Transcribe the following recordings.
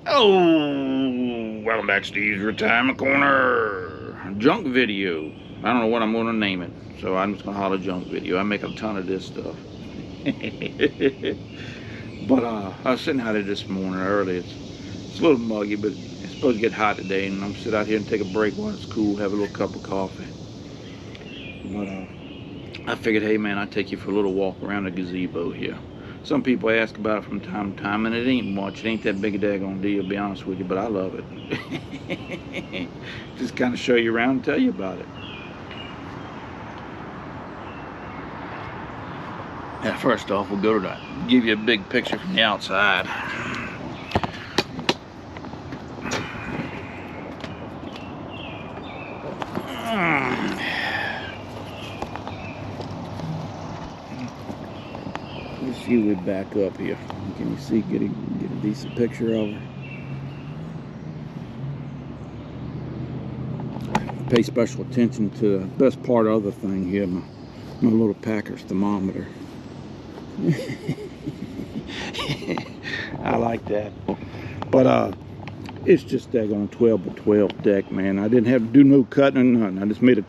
Oh, welcome back to Steve's Retirement Corner. Junk video. I don't know what I'm going to name it, so I'm just going to holler junk video. I make a ton of this stuff. But I was sitting out here this morning early. It's a little muggy, but it's supposed to get hot today, and I'm sit out here and take a break while it's cool, have a little cup of coffee. But I figured, hey man, I'd take you for a little walk around the gazebo here. Some people ask about it from time to time, and it ain't much. It ain't that big a daggone deal, to be honest with you, but I love it. Just kind of show you around and tell you about it. Yeah, first off, we'll go to that. Give you a big picture from the outside. Let's see, we back up here. Can you see, get a decent picture of her? Pay special attention to the best part of the thing here, my little Packer's thermometer. I like that. But it's just daggone 12 by 12 deck, man. I didn't have to do no cutting or nothing. I just made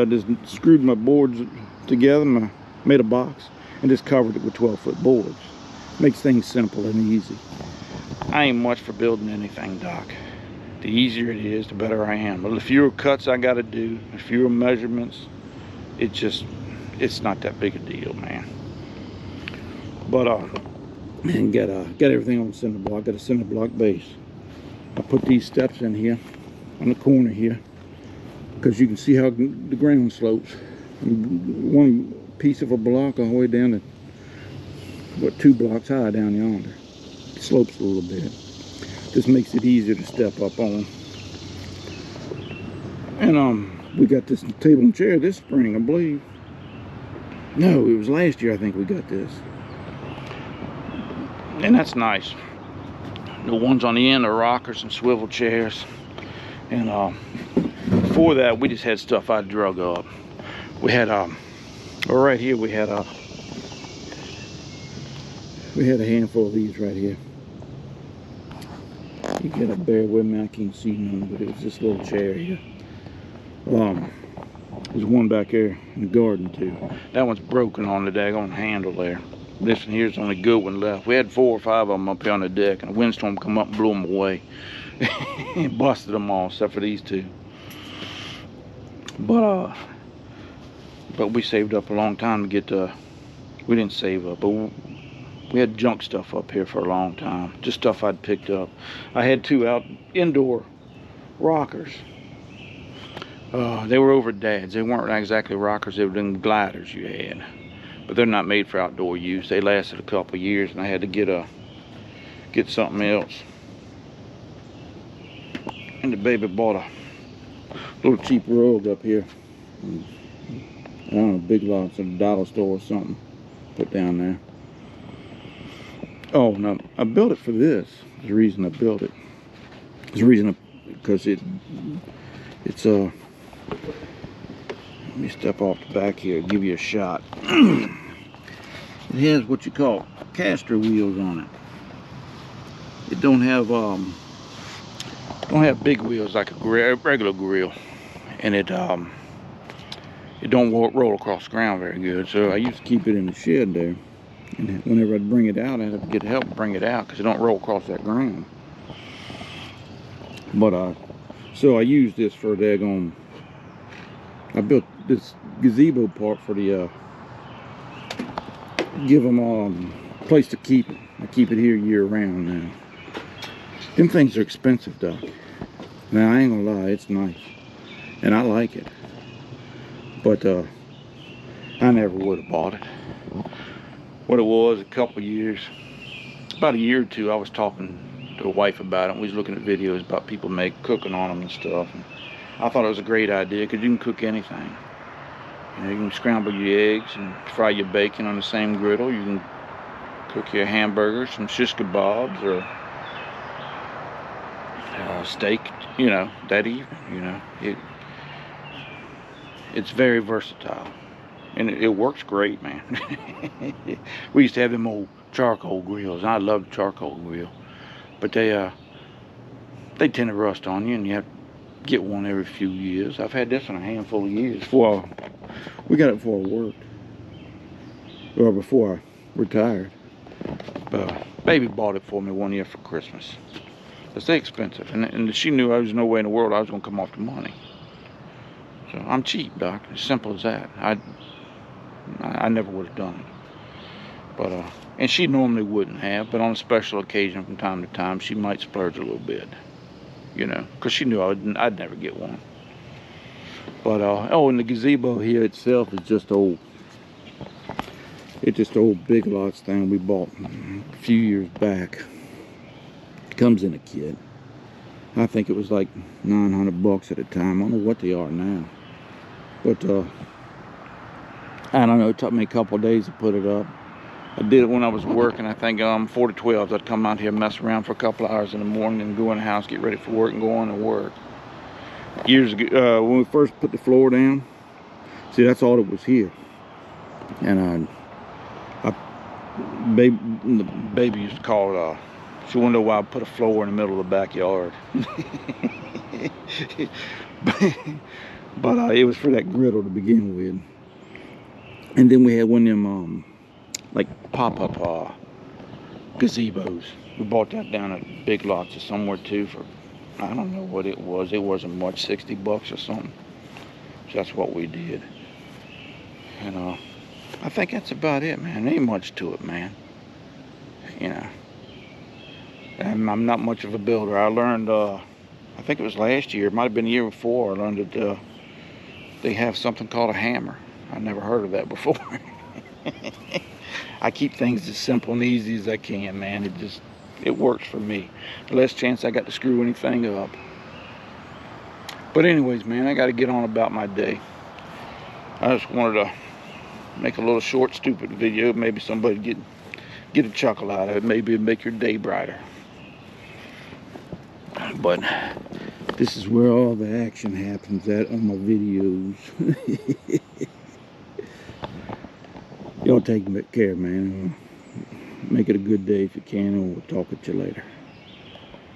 just screwed my boards together, made a box, and just covered it with 12-foot boards. Makes things simple and easy. I ain't much for building anything, Doc. The easier it is, the better I am. But the fewer cuts I gotta do, the fewer measurements, it's not that big a deal, man. But and got everything on cinder block. Got a cinder block base. I put these steps in here on the corner here because you can see how the ground slopes. One piece of a block all the way down to what, 2 blocks high down yonder. It slopes a little bit. Just makes it easier to step up on. And we got this table and chair this spring, I believe. No, it was last year I think we got this. And that's nice. The ones on the end are rockers and swivel chairs. And before that, we just had stuff I drug up. We had right here we had a handful of these right here. You gotta bear with me, I can't see none, but it was this little chair here. There's one back there in the garden too. That one's broken on the daggone handle there. This one here's the only good one left. We had 4 or 5 of them up here on the deck, and a windstorm come up and blew them away. And busted them all, except for these 2. But we saved up a long time to get we didn't save up, but we had junk stuff up here for a long time. Just stuff I'd picked up. I had 2 indoor rockers. They were over Dad's. They weren't exactly rockers. They were them gliders you had. But they're not made for outdoor use. They lasted a couple of years, and I had to get something else. And the baby bought a little cheap rug up here. I don't know, Big Lots at a dollar store or something. Put down there. Oh no, I built it for this. There's a reason I built it. There's a reason because it's let me step off the back here and give you a shot. It has what you call caster wheels on it. It don't have big wheels like a regular grill, and it don't roll across the ground very good. So I used to keep it in the shed there, and whenever I'd bring it out, I'd have to get help to bring it out because it don't roll across that ground. But so I used this for daggone. I built this gazebo part for the give them a place to keep it. I keep it here year round now. Them things are expensive, Doc. Now I ain't gonna lie, it's nice, and I like it. But I never would have bought it. What it was, a couple years, about a year or 2, I was talking to a wife about it. We was looking at videos about people cooking on them and stuff. And I thought it was a great idea because you can cook anything. You know, you can scramble your eggs and fry your bacon on the same griddle. You can cook your hamburgers, some shish kebabs, or steak. You know, that even. You know, it's very versatile, and it works great, man. We used to have them old charcoal grills, and I love the charcoal grill. But they tend to rust on you, and you have to get one every few years. I've had this one a handful of years. We got it before I worked, or before I retired. But baby bought it for me one year for Christmas. Because they're expensive, and she knew there was no way in the world I was going to come off the money. So I'm cheap, Doc. As simple as that. I never would have done it. But and she normally wouldn't have, but on a special occasion from time to time, she might splurge a little bit, you know, because she knew I'd never get one. But oh, and the gazebo here itself is just old. It's just an old Big Lots thing we bought a few years back. It comes in a kit. I think it was like $900 at a time. I don't know what they are now, but I don't know. It took me a couple of days to put it up. I did it when I was working. I think 4 to 12. I'd come out here, mess around for a couple of hours in the morning, and go in the house, get ready for work, and go on to work. Years ago, when we first put the floor down, see, that's all that was here. And the baby used to call it. She wondered why I put a floor in the middle of the backyard. But it was for that griddle to begin with. And then we had one of them like pop-up gazebos. We bought that down at Big Lots or somewhere too for, I don't know what it was. It wasn't much, $60 or something. So that's what we did. And I think that's about it, man. There ain't much to it, man. You know. And I'm not much of a builder. I learned, I think it was last year, it might have been the year before, I learned that they have something called a hammer. I never heard of that before. I keep things as simple and easy as I can, man. It works for me. The less chance I got to screw anything up. But anyways, man, I got to get on about my day. I just wanted to make a little short, stupid video. Maybe somebody get a chuckle out of it. Maybe it'd make your day brighter. But this is where all the action happens at on my videos. Y'all take care, man. Make it a good day if you can, and we'll talk at you later.